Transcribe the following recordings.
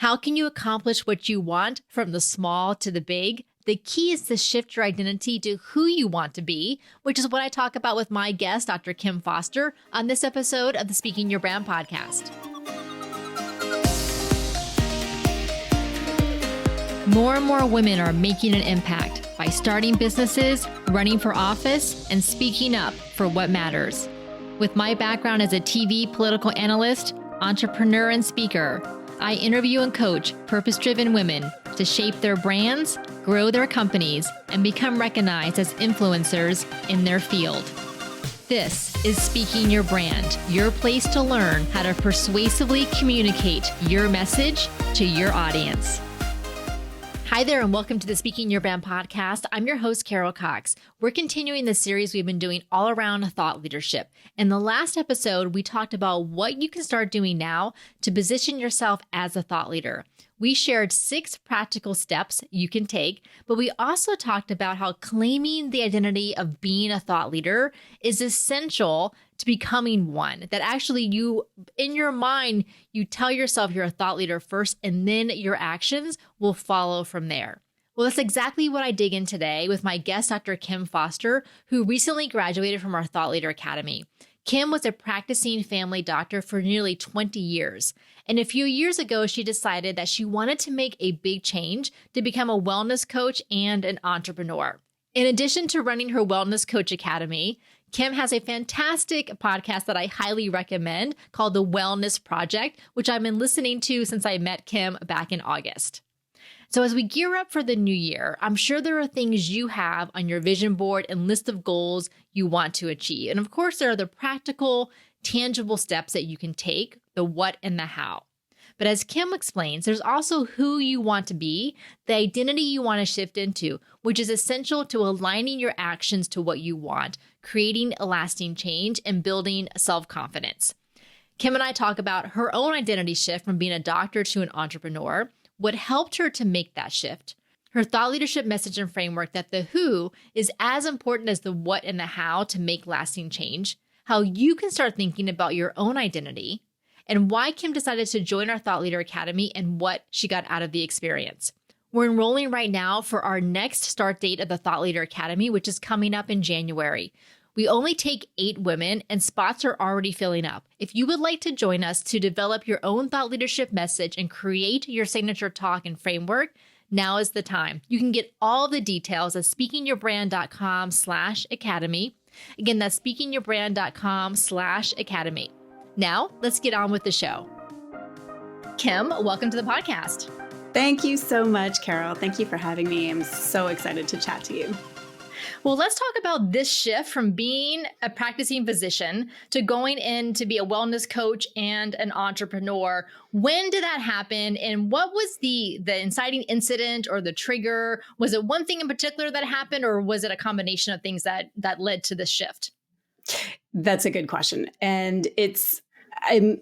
How can you accomplish what you want from the small to the big? The key is to shift your identity to who you want to be, which is what I talk about with my guest, Dr. Kim Foster, on this episode of the Speaking Your Brand podcast. More and more women are making an impact by starting businesses, running for office, and speaking up for what matters. With my background as a TV political analyst, entrepreneur, and speaker, I interview and coach purpose-driven women to shape their brands, grow their companies, and become recognized as influencers in their field. This is Speaking Your Brand, your place to learn how to persuasively communicate your message to your audience. Hi there, and welcome to the Speaking Your Brand podcast. I'm your host, Carol Cox. We're continuing the series we've been doing all around thought leadership. In the last episode, we talked about what you can start doing now to position yourself as a thought leader. We shared 6 practical steps you can take, but we also talked about how claiming the identity of being a thought leader is essential to becoming one. That actually you, in your mind, you tell yourself you're a thought leader first, and then your actions will follow from there. Well, that's exactly what I dig in today with my guest, Dr. Kim Foster, who recently graduated from our Thought Leader Academy. Kim was a practicing family doctor for nearly 20 years. And a few years ago, she decided that she wanted to make a big change to become a wellness coach and an entrepreneur. In addition to running her Wellness Coach Academy, Kim has a fantastic podcast that I highly recommend called The Wellness Project, which I've been listening to since I met Kim back in August. So as we gear up for the new year, I'm sure there are things you have on your vision board and list of goals you want to achieve. And of course, there are the practical, tangible steps that you can take, the what and the how. But as Kim explains, there's also who you want to be, the identity you want to shift into, which is essential to aligning your actions to what you want, creating a lasting change, and building self-confidence. Kim and I talk about her own identity shift from being a doctor to an entrepreneur, what helped her to make that shift, her thought leadership message and framework that the who is as important as the what and the how to make lasting change, how you can start thinking about your own identity, and why Kim decided to join our Thought Leader Academy and what she got out of the experience. We're enrolling right now for our next start date of the Thought Leader Academy, which is coming up in January. We only take 8 women and spots are already filling up. If you would like to join us to develop your own thought leadership message and create your signature talk and framework, now is the time. You can get all the details at speakingyourbrand.com/academy. Again, that's speakingyourbrand.com/academy. Now, let's get on with the show. Kim, welcome to the podcast. Thank you so much, Carol. Thank you for having me. I'm so excited to chat to you. Well, let's talk about this shift from being a practicing physician to going in to be a wellness coach and an entrepreneur. When did that happen? And what was the inciting incident or the trigger? Was it one thing in particular that happened, or was it a combination of things that led to this shift? That's a good question. And it's a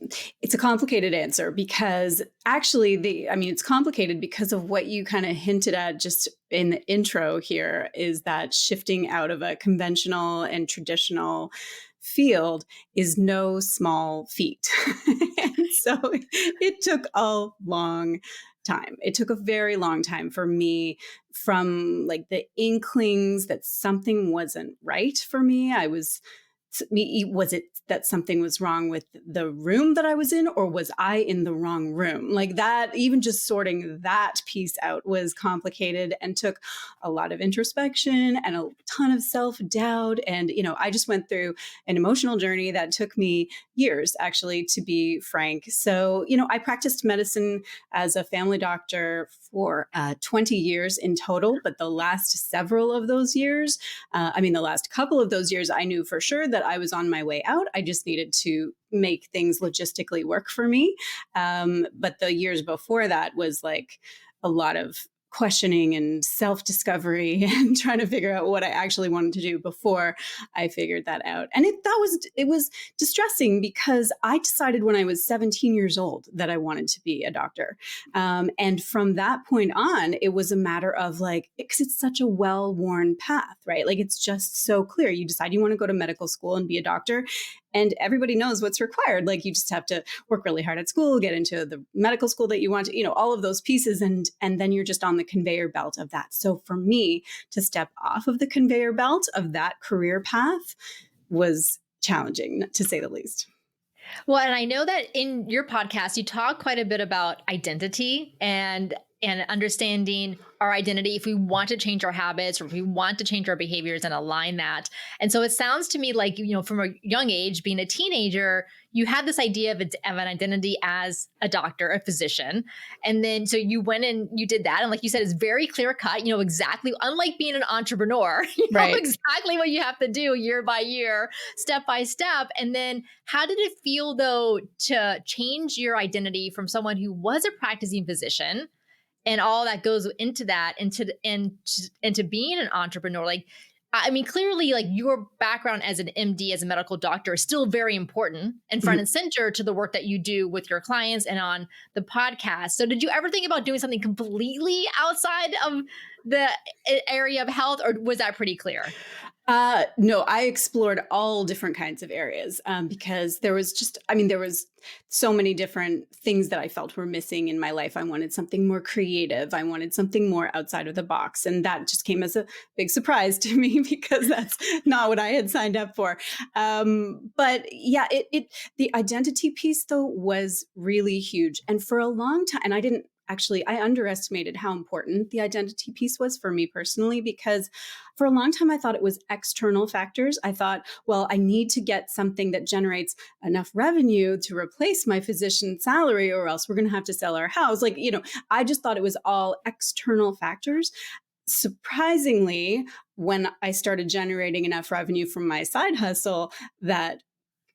complicated answer because actually it's complicated because of what you kind of hinted at just in the intro here, is that shifting out of a conventional and traditional field is no small feat. And so it took a long time. It took a very long time for me, from like the inklings that something wasn't right for me. Was it that something was wrong with the room that I was in, or was I in the wrong room? Like that, even just sorting that piece out was complicated and took a lot of introspection and a ton of self-doubt. And, I just went through an emotional journey that took me years, actually, to be frank. So, I practiced medicine as a family doctor for 20 years in total, but the last several of those years, the last couple of those years, I knew for sure that I was on my way out. I just needed to make things logistically work for me. But the years before that was like a lot of questioning and self-discovery and trying to figure out what I actually wanted to do before I figured that out. And it was distressing because I decided when I was 17 years old that I wanted to be a doctor. And from that point on, it was a matter of because it's such a well-worn path, right? Like it's just so clear. You decide you want to go to medical school and be a doctor. And everybody knows what's required. Like you just have to work really hard at school, get into the medical school that you want to, all of those pieces. And then you're just on the conveyor belt of that. So for me to step off of the conveyor belt of that career path was challenging, to say the least. Well, and I know that in your podcast, you talk quite a bit about identity and understanding our identity if we want to change our habits or if we want to change our behaviors and align that. And so it sounds to me like, from a young age, being a teenager, you had this idea of an identity as a doctor, a physician. And then so you went and you did that. And like you said, it's very clear cut, exactly, unlike being an entrepreneur, know exactly what you have to do year by year, step by step. And then how did it feel though to change your identity from someone who was a practicing physician and all that goes into that, into being an entrepreneur? Like, I mean, clearly, like your background as an MD, as a medical doctor, is still very important and front and center to the work that you do with your clients and on the podcast. So did you ever think about doing something completely outside of the area of health, or was that pretty clear? No, I explored all different kinds of areas because there was so many different things that I felt were missing in my life. I wanted something more creative. I wanted something more outside of the box. And that just came as a big surprise to me because that's not what I had signed up for. But yeah, the identity piece though was really huge. And for a long time, and I underestimated how important the identity piece was for me personally, because for a long time, I thought it was external factors. I thought, well, I need to get something that generates enough revenue to replace my physician salary, or else we're going to have to sell our house. Like, I just thought it was all external factors. Surprisingly, when I started generating enough revenue from my side hustle, that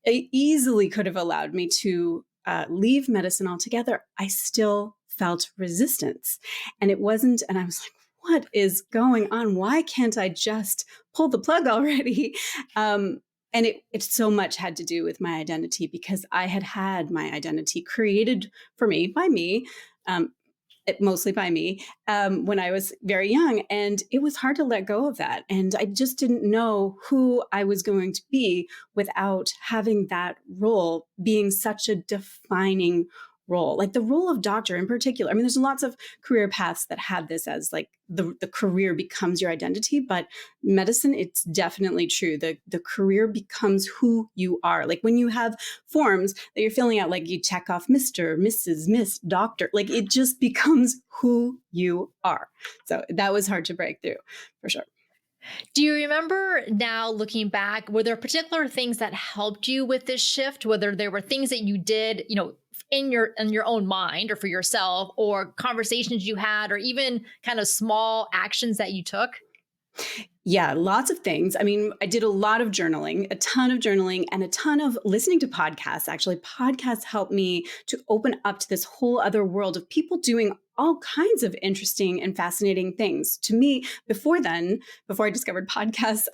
it easily could have allowed me to leave medicine altogether, I still felt resistance. And I was like, what is going on? Why can't I just pull the plug already? And it so much had to do with my identity, because I had my identity created for me by me, mostly by me, when I was very young. And it was hard to let go of that. And I just didn't know who I was going to be without having that role being such a defining role, like the role of doctor in particular. I mean, there's lots of career paths that have this as like the career becomes your identity, but medicine, it's definitely true. The career becomes who you are. Like when you have forms that you're filling out, like you check off Mr., Mrs., Miss, Doctor, like it just becomes who you are. So that was hard to break through for sure. Do you remember now looking back, were there particular things that helped you with this shift? Whether there were things that you did, in your own mind or for yourself, or conversations you had, or even kind of small actions that you took? Yeah, lots of things. I mean, I did a lot of journaling, a ton of journaling, and a ton of listening to podcasts. Actually, podcasts helped me to open up to this whole other world of people doing all kinds of interesting and fascinating things. To me, before I discovered podcasts,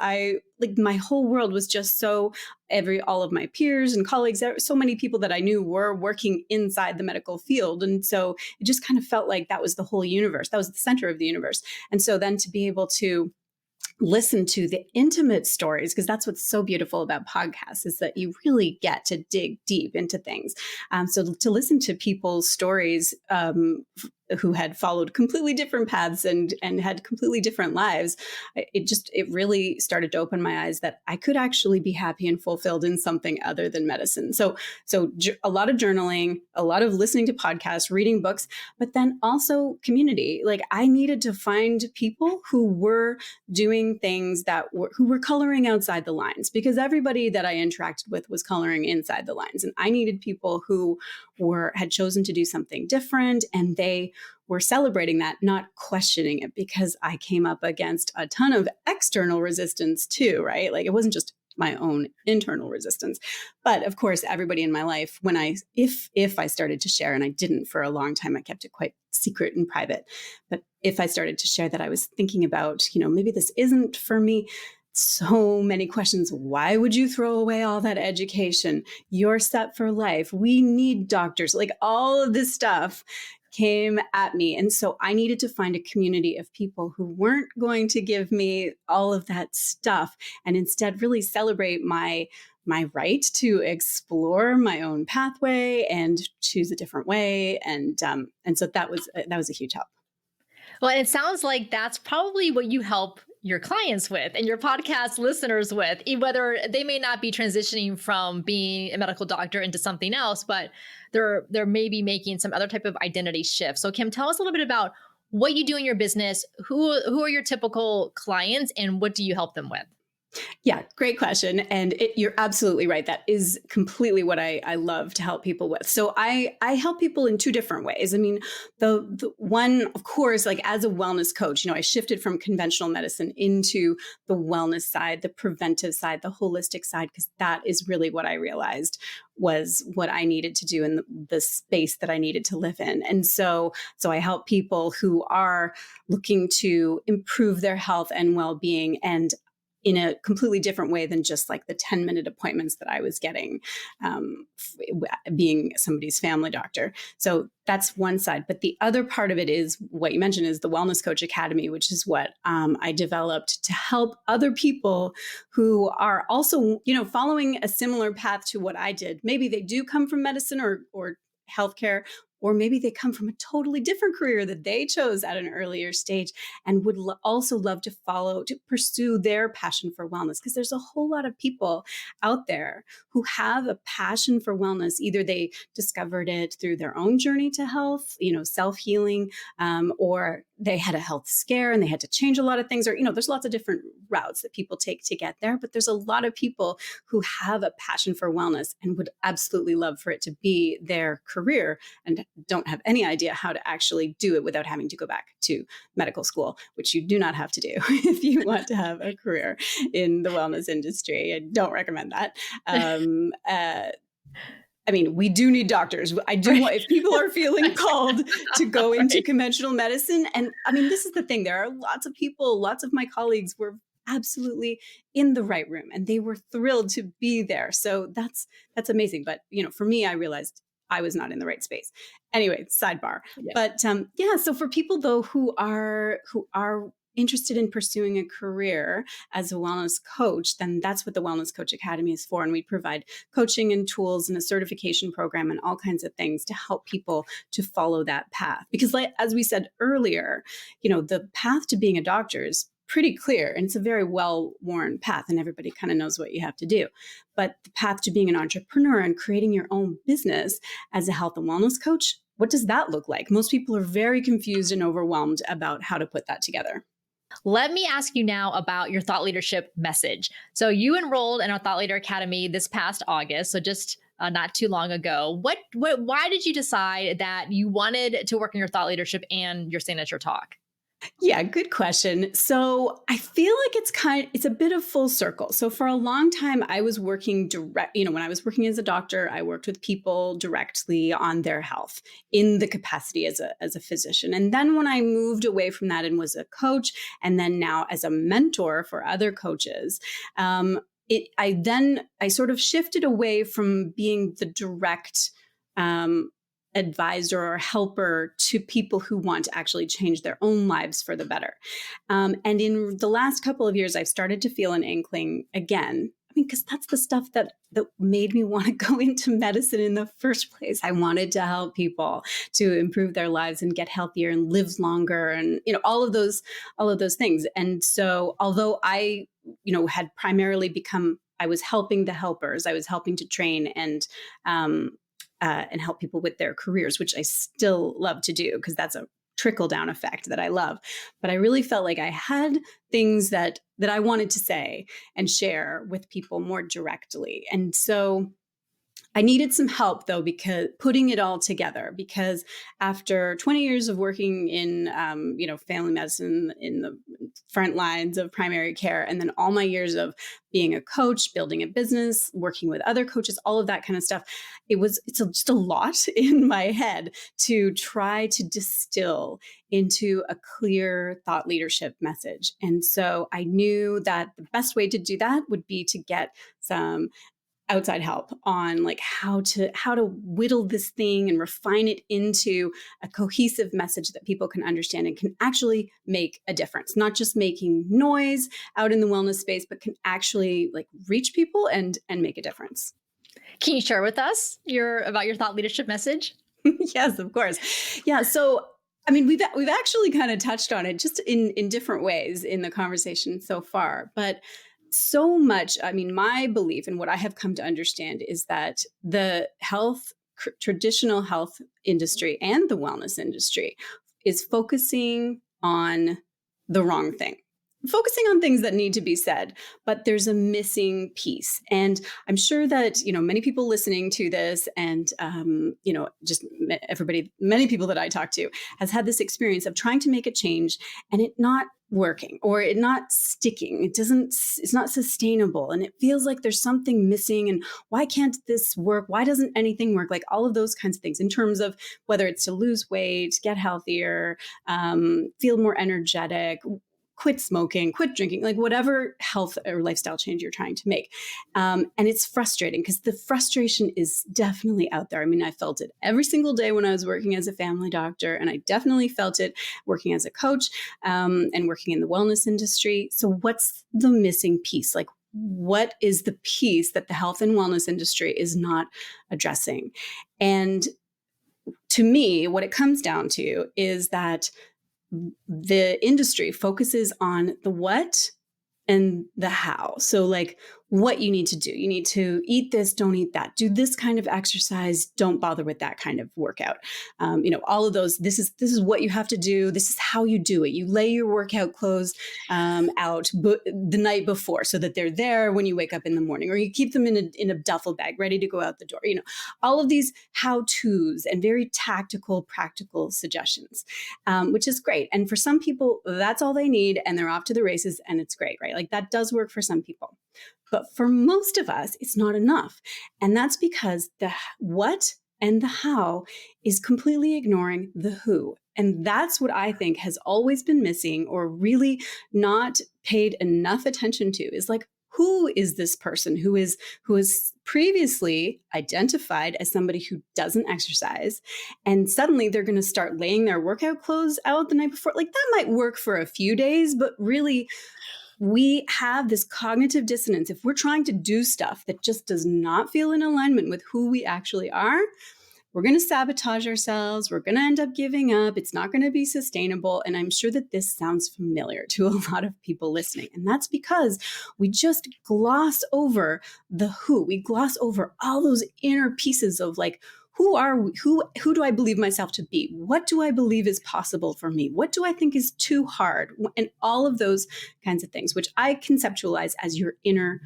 my whole world was just all of my peers and colleagues, so many people that I knew were working inside the medical field. And so it just kind of felt like that was the whole universe. That was the center of the universe. And so then to be able to listen to the intimate stories, because that's what's so beautiful about podcasts, is that you really get to dig deep into things. So to listen to people's stories who had followed completely different paths and had completely different lives, it really started to open my eyes that I could actually be happy and fulfilled in something other than medicine. So a lot of journaling, a lot of listening to podcasts, reading books, but then also community. Like I needed to find people who were doing things who were coloring outside the lines, because everybody that I interacted with was coloring inside the lines. And I needed people who had chosen to do something different, and they were celebrating that, not questioning it, because I came up against a ton of external resistance too, right? Like it wasn't just my own internal resistance, but of course, everybody in my life, if I started to share, and I didn't for a long time, I kept it quite secret and private, but if I started to share that I was thinking about, maybe this isn't for me, so many questions. Why would you throw away all that education? You're set for life. We need doctors. Like all of this stuff came at me. And so I needed to find a community of people who weren't going to give me all of that stuff, and instead really celebrate my my right to explore my own pathway and choose a different way. And so that was a huge help. Well, it sounds like that's probably what you help your clients with and your podcast listeners with, whether they may not be transitioning from being a medical doctor into something else, but they're maybe making some other type of identity shift. So Kim, tell us a little bit about what you do in your business, who are your typical clients, and what do you help them with? Yeah, great question. And you're absolutely right. That is completely what I love to help people with. So I help people in two different ways. I mean, the one, of course, like as a wellness coach, I shifted from conventional medicine into the wellness side, the preventive side, the holistic side, because that is really what I realized was what I needed to do in the space that I needed to live in. And so I help people who are looking to improve their health and well-being, and in a completely different way than just like the 10-minute appointments that I was getting, being somebody's family doctor. So that's one side. But the other part of it is what you mentioned, is the Wellness Coach Academy, which is what I developed to help other people who are also, following a similar path to what I did. Maybe they do come from medicine or healthcare, or maybe they come from a totally different career that they chose at an earlier stage and would also love to pursue their passion for wellness. Because there's a whole lot of people out there who have a passion for wellness. Either they discovered it through their own journey to health, self-healing, or they had a health scare and they had to change a lot of things, or, there's lots of different routes that people take to get there. But there's a lot of people who have a passion for wellness and would absolutely love for it to be their career, and don't have any idea how to actually do it without having to go back to medical school, which you do not have to do if you want to have a career in the wellness industry. I don't recommend that. I mean, we do need doctors. I do want, if people are feeling called to go into conventional medicine. And I mean, this is the thing. There are lots of people, lots of my colleagues were absolutely in the right room and they were thrilled to be there. So that's amazing. But, for me, I realized I was not in the right space. Anyway, sidebar. Yeah. But so for people though who are interested in pursuing a career as a wellness coach, then that's what the Wellness Coach Academy is for. And we provide coaching and tools and a certification program and all kinds of things to help people to follow that path. Because as we said earlier, the path to being a doctor is pretty clear, and it's a very well-worn path, and everybody kind of knows what you have to do. But the path to being an entrepreneur and creating your own business as a health and wellness coach, what does that look like? Most people are very confused and overwhelmed about how to put that together. Let me ask you now about your thought leadership message. So you enrolled in our Thought Leader Academy this past August, so just not too long ago. Why did you decide that you wanted to work in your thought leadership and your signature talk? Yeah, good question. So I feel like it's a bit of full circle. So for a long time, I was working when I was working as a doctor, I worked with people directly on their health in the capacity as a physician. And then when I moved away from that and was a coach, and then now as a mentor for other coaches, I sort of shifted away from being the direct advisor or helper to people who want to actually change their own lives for the better. And in the last couple of years, I've started to feel an inkling again. I mean, because that's the stuff that made me want to go into medicine in the first place. I wanted to help people to improve their lives and get healthier and live longer, and all of those things. And so, although I had primarily I was helping the helpers, I was helping to train and help people with their careers, which I still love to do because that's a trickle down effect that I love. But I really felt like I had things that I wanted to say and share with people more directly. And so I needed some help though, because putting it all together, because after 20 years of working in, family medicine in the front lines of primary care, and then all my years of being a coach, building a business, working with other coaches, all of that kind of stuff, it's just a lot in my head to try to distill into a clear thought leadership message. And so I knew that the best way to do that would be to get some outside help on like how to whittle this thing and refine it into a cohesive message that people can understand and can actually make a difference, not just making noise out in the wellness space, but can actually like reach people and make a difference. Can you share with us about your thought leadership message? Yes, of course. Yeah. So, I mean, we've actually kind of touched on it just in different ways in the conversation so far, but so much, I mean, my belief and what I have come to understand is that the traditional health industry and the wellness industry is focusing on the wrong thing. Focusing on things that need to be said, but there's a missing piece. And I'm sure that, many people listening to this and, just many people that I talk to has had this experience of trying to make a change and it not working or it not sticking. It's not sustainable. And it feels like there's something missing. And why can't this work? Why doesn't anything work? Like all of those kinds of things in terms of whether it's to lose weight, get healthier, feel more energetic, quit smoking, quit drinking, like whatever health or lifestyle change you're trying to make. And it's frustrating because the frustration is definitely out there. I mean, I felt it every single day when I was working as a family doctor, and I definitely felt it working as a coach and working in the wellness industry. So what's the missing piece? Like, what is the piece that the health and wellness industry is not addressing? And to me, what it comes down to is that the industry focuses on the what and the how. So like what you need to do. You need to eat this, don't eat that. Do this kind of exercise, don't bother with that kind of workout. All of those, this is what you have to do. This is how you do it. You lay your workout clothes out the night before so that they're there when you wake up in the morning, or you keep them in a duffel bag ready to go out the door. All of these how-tos and very tactical, practical suggestions, which is great. And for some people, that's all they need and they're off to the races and it's great, right? Like that does work for some people. But for most of us, it's not enough. And that's because the what and the how is completely ignoring the who. And that's what I think has always been missing or really not paid enough attention to, is like, who is this person who is previously identified as somebody who doesn't exercise, and suddenly they're going to start laying their workout clothes out the night before? Like that might work for a few days, but really we have this cognitive dissonance. If we're trying to do stuff that just does not feel in alignment with who we actually are, we're going to sabotage ourselves. We're going to end up giving up. It's not going to be sustainable. And I'm sure that this sounds familiar to a lot of people listening. And that's because we just gloss over the who. We gloss over all those inner pieces of like, who are we? Who do I believe myself to be? What do I believe is possible for me? What do I think is too hard? And all of those kinds of things, which I conceptualize as your inner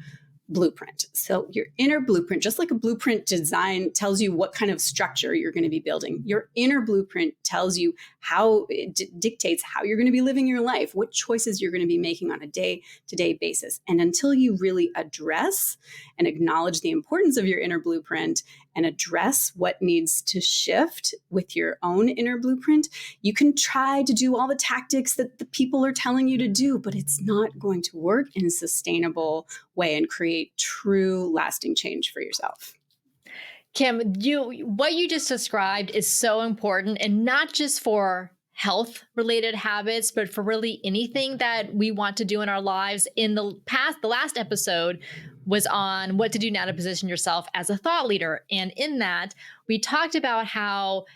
blueprint. So your inner blueprint, just like a blueprint design tells you what kind of structure you're going to be building, your inner blueprint tells you how it dictates how you're going to be living your life, what choices you're going to be making on a day-to-day basis. And until you really address and acknowledge the importance of your inner blueprint and address what needs to shift with your own inner blueprint, you can try to do all the tactics that the people are telling you to do, but it's not going to work in a sustainable way and create true lasting change for yourself. Kim, what you just described is so important, and not just for health related habits, but for really anything that we want to do in our lives. In the last episode was on what to do now to position yourself as a thought leader. And in that, we talked about how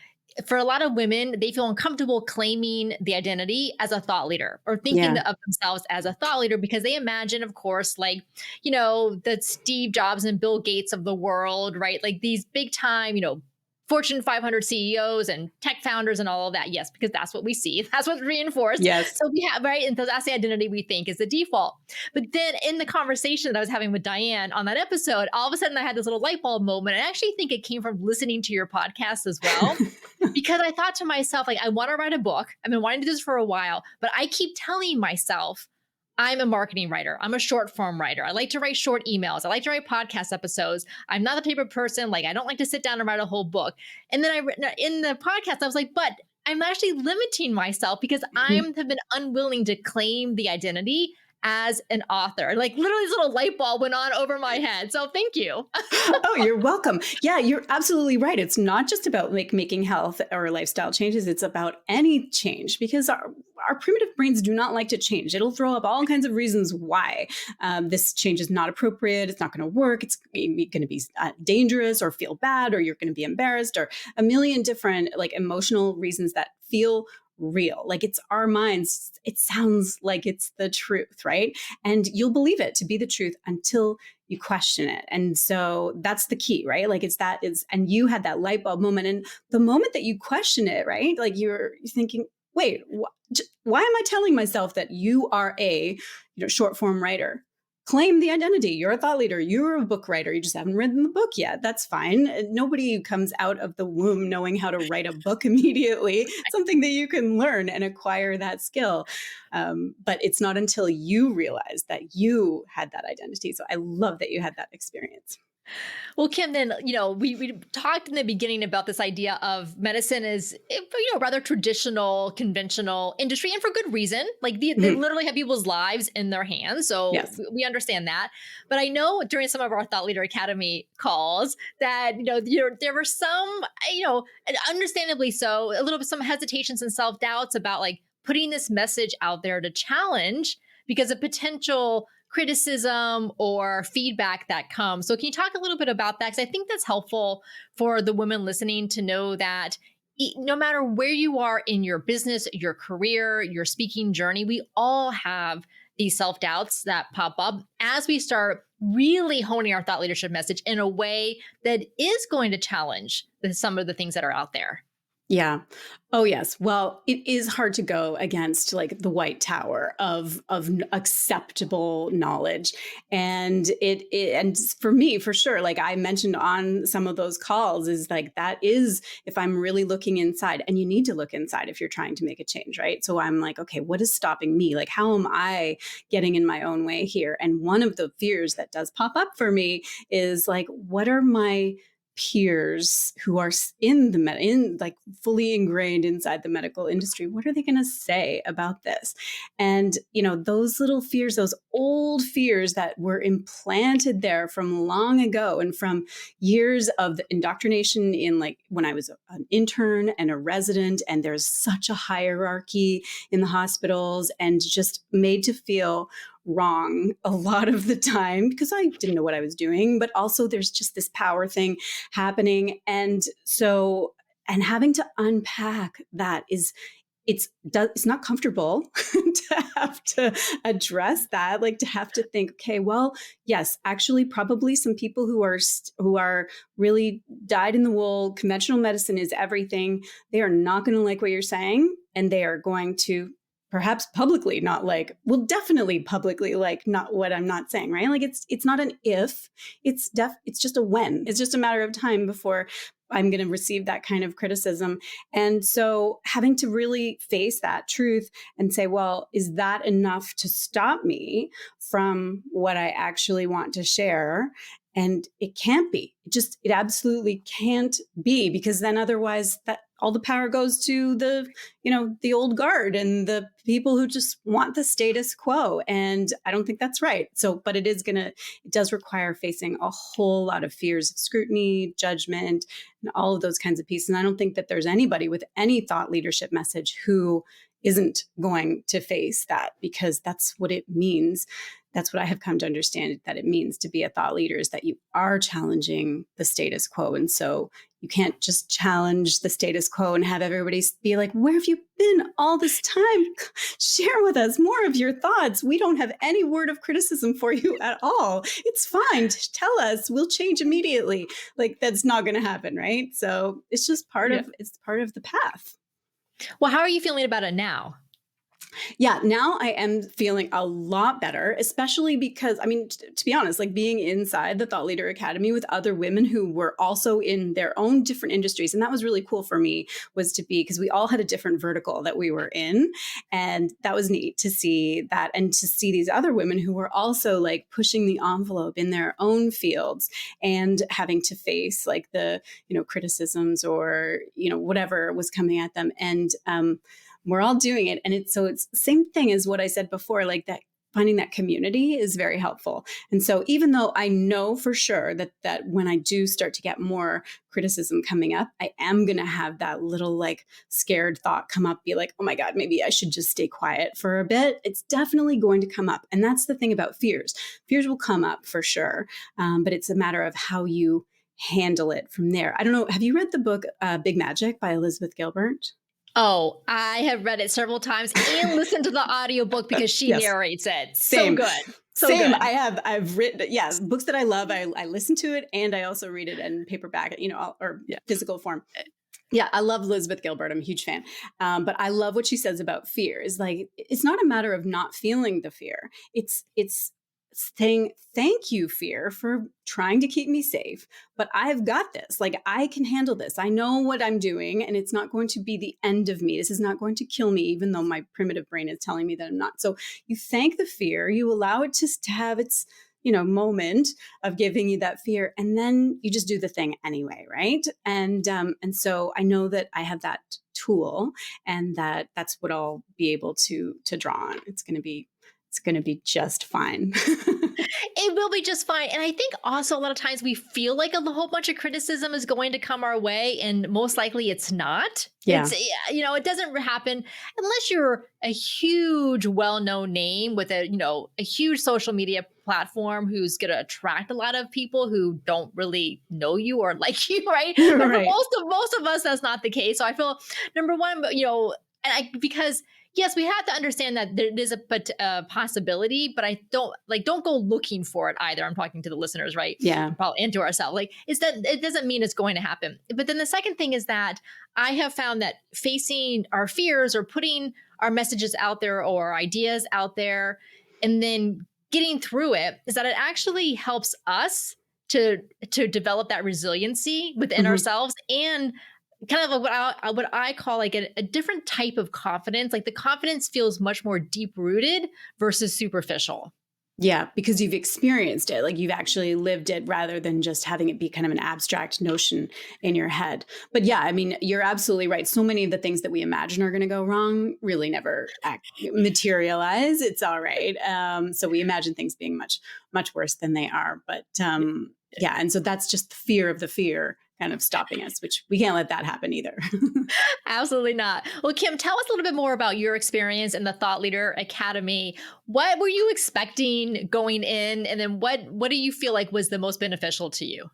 for a lot of women, they feel uncomfortable claiming the identity as a thought leader or thinking of themselves as a thought leader, because they imagine, of course, like, the Steve Jobs and Bill Gates of the world, right? Like these big time, Fortune 500 CEOs and tech founders and all of that. Yes, because that's what we see. That's what's reinforced. Yes. So we have, right? And so that's the identity we think is the default. But then in the conversation that I was having with Diane on that episode, all of a sudden I had this little light bulb moment. I actually think it came from listening to your podcast as well, because I thought to myself, like, I want to write a book. I've been wanting to do this for a while, but I keep telling myself, I'm a marketing writer. I'm a short form writer. I like to write short emails. I like to write podcast episodes. I'm not the type of person, like, I don't like to sit down and write a whole book. And then in the podcast, I was like, but I'm actually limiting myself because I have been unwilling to claim the identity as an author. Like literally this little light bulb went on over my head. So thank you. Oh, you're welcome. Yeah, you're absolutely right. It's not just about making health or lifestyle changes. It's about any change, because our primitive brains do not like to change. It'll throw up all kinds of reasons why this change is not appropriate. It's not going to work. It's going to be dangerous, or feel bad, or you're going to be embarrassed, or a million different like emotional reasons that feel real. Like it's our minds. It sounds like it's the truth, right? And you'll believe it to be the truth until you question it. And so that's the key, right? Like and you had that light bulb moment. And the moment that you question it, right? Like you're thinking, wait, why am I telling myself that you are a short form writer? Claim the identity. You're a thought leader. You're a book writer. You just haven't written the book yet. That's fine. Nobody comes out of the womb knowing how to write a book immediately. It's something that you can learn and acquire that skill. But it's not until you realize that you had that identity. So I love that you had that experience. Well, Kim, then, we talked in the beginning about this idea of medicine is, rather traditional, conventional industry, and for good reason. Like they literally have people's lives in their hands. So yes, we understand that. But I know during some of our Thought Leader Academy calls that, there were some, understandably so, a little bit, some hesitations and self-doubts about like putting this message out there to challenge because of potential criticism or feedback that comes. So can you talk a little bit about that? Because I think that's helpful for the women listening to know that no matter where you are in your business, your career, your speaking journey, we all have these self-doubts that pop up as we start really honing our thought leadership message in a way that is going to challenge some of the things that are out there. Yeah. Oh, yes. Well, it is hard to go against like the white tower of acceptable knowledge. And and for me, for sure, like I mentioned on some of those calls, is like that is if I'm really looking inside, and you need to look inside if you're trying to make a change, right? So I'm like, okay, what is stopping me? Like, how am I getting in my own way here? And one of the fears that does pop up for me is like, what are my peers who are in like fully ingrained inside the medical industry, what are they going to say about this? And those little fears, those old fears that were implanted there from long ago and from years of the indoctrination in like when I was an intern and a resident, and there's such a hierarchy in the hospitals, and just made to feel wrong a lot of the time because I didn't know what I was doing, but also there's just this power thing happening. And so, and having to unpack that it's not comfortable to have to address that, like to have to think, okay, well, yes, actually probably some people who are really dyed in the wool, conventional medicine is everything. They are not going to like what you're saying, and they are going to perhaps publicly not like, well, definitely publicly like not what I'm not saying, right? Like it's not an if, it's just a when. It's just a matter of time before I'm going to receive that kind of criticism. And so having to really face that truth and say, well, is that enough to stop me from what I actually want to share? And it can't be. It absolutely can't be, because then otherwise that all the power goes to the old guard and the people who just want the status quo. And I don't think that's right. So, but it does require facing a whole lot of fears of scrutiny, judgment, and all of those kinds of pieces. And I don't think that there's anybody with any thought leadership message who isn't going to face that, because that's what it means. That's what I have come to understand that it means to be a thought leader, is that you are challenging the status quo. And so you can't just challenge the status quo and have everybody be like, where have you been all this time? Share with us more of your thoughts. We don't have any word of criticism for you at all. It's fine. Tell us. We'll change immediately. Like that's not going to happen, right? So it's just part of the path. Well, how are you feeling about it now? Yeah, now I am feeling a lot better, especially because, I mean, to be honest, like being inside the Thought Leader Academy with other women who were also in their own different industries. And that was really cool for me, was to be, because we all had a different vertical that we were in. And that was neat to see that, and to see these other women who were also like pushing the envelope in their own fields and having to face like the, criticisms or, whatever was coming at them. And, we're all doing it. And it's the same thing as what I said before, like that finding that community is very helpful. And so even though I know for sure that when I do start to get more criticism coming up, I am going to have that little like scared thought come up, be like, oh my God, maybe I should just stay quiet for a bit. It's definitely going to come up. And that's the thing about fears. Fears will come up for sure. But it's a matter of how you handle it from there. I don't know. Have you read the book Big Magic by Elizabeth Gilbert? Oh, I have read it several times and listened to the audiobook because she Yes. narrates it. Same. So good. So Same. good. I've written, books that I love. I listen to it and I also read it in paperback, or physical form. Yeah, I love Elizabeth Gilbert. I'm a huge fan. But I love what she says about fear. Is like, it's not a matter of not feeling the fear. It's saying, thank you, fear, for trying to keep me safe. But I've got this. Like, I can handle this. I know what I'm doing, and it's not going to be the end of me. This is not going to kill me, even though my primitive brain is telling me that I'm not. So you thank the fear, you allow it to have its moment of giving you that fear, and then you just do the thing anyway, right? And so I know that I have that tool, and that's what I'll be able to draw on. It's going to be just fine. It will be just fine. And I think also a lot of times we feel like a whole bunch of criticism is going to come our way, and most likely it's not. Yeah. It doesn't happen unless you're a huge, well-known name with a huge social media platform who's going to attract a lot of people who don't really know you or like you, right? But for Right. most of us, that's not the case. So I feel, number one, because yes, we have to understand that there is a possibility, but I don't go looking for it either. I'm talking to the listeners, right? Yeah. Probably into ourselves. Like, is that it doesn't mean it's going to happen. But then the second thing is that I have found that facing our fears or putting our messages out there or our ideas out there and then getting through it is that it actually helps us to develop that resiliency within ourselves and kind of what I call like a different type of confidence. Like the confidence feels much more deep rooted versus superficial. Yeah, because you've experienced it, like you've actually lived it rather than just having it be kind of an abstract notion in your head. But yeah, I mean, you're absolutely right. So many of the things that we imagine are going to go wrong really never materialize. It's all right. So we imagine things being much, much worse than they are. But yeah, and so that's just the fear of the fear kind of stopping us, which we can't let that happen either. Absolutely not. Well, Kim, tell us a little bit more about your experience in the Thought Leader Academy. What were you expecting going in? And then what do you feel like was the most beneficial to you?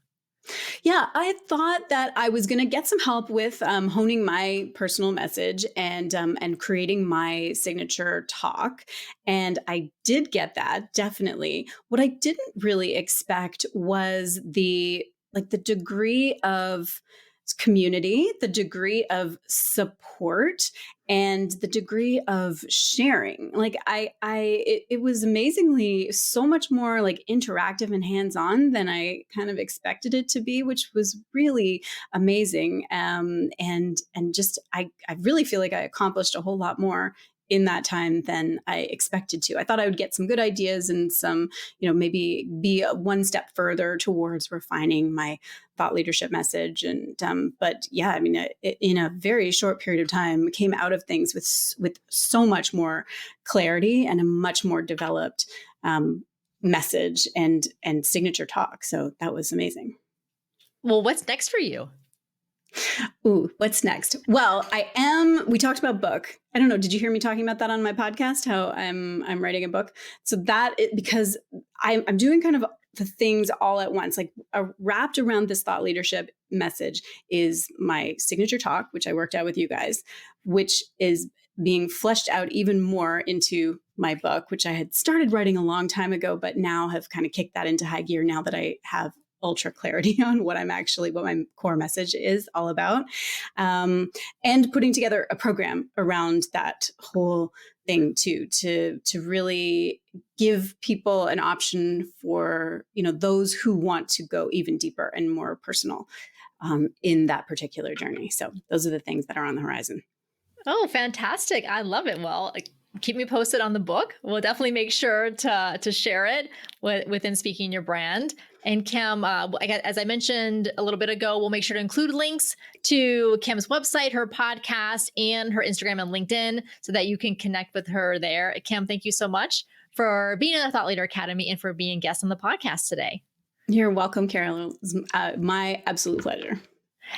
Yeah, I thought that I was going to get some help with honing my personal message and creating my signature talk. And I did get that, definitely. What I didn't really expect was the degree of community, the degree of support, and the degree of sharing. Like it was amazingly so much more like interactive and hands-on than I kind of expected it to be, which was really amazing. And just I really feel like I accomplished a whole lot more in that time than I expected to. I thought I would get some good ideas and some, maybe be one step further towards refining my thought leadership message. And, but yeah, I mean, in a very short period of time, came out of things with so much more clarity and a much more developed message and signature talk. So that was amazing. Well, what's next for you? Ooh, what's next? Well, we talked about book. I don't know. Did you hear me talking about that on my podcast? How I'm writing a book. So because I'm doing kind of the things all at once, like wrapped around this thought leadership message is my signature talk, which I worked out with you guys, which is being fleshed out even more into my book, which I had started writing a long time ago, but now have kind of kicked that into high gear now that I have ultra clarity on what my core message is all about. And putting together a program around that whole thing too, to really give people an option for, those who want to go even deeper and more personal in that particular journey. So those are the things that are on the horizon. Oh, fantastic. I love it. Well, keep me posted on the book. We'll definitely make sure to share it within Speaking Your Brand. And Kim, as I mentioned a little bit ago, we'll make sure to include links to Kim's website, her podcast, and her Instagram and LinkedIn so that you can connect with her there. Kim, thank you so much for being in the Thought Leader Academy and for being a guest on the podcast today. You're welcome, Carolyn. It's my absolute pleasure.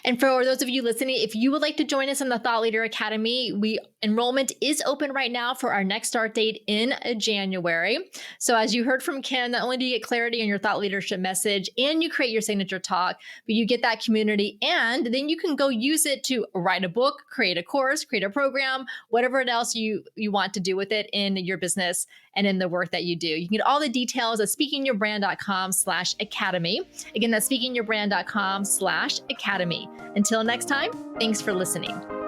And for those of you listening, if you would like to join us in the Thought Leader Academy, enrollment is open right now for our next start date in January. So as you heard from Kim, not only do you get clarity on your thought leadership message and you create your signature talk, but you get that community, and then you can go use it to write a book, create a course, create a program, whatever else you want to do with it in your business and in the work that you do. You can get all the details at speakingyourbrand.com/academy. Again, that's speakingyourbrand.com/academy. Until next time, thanks for listening.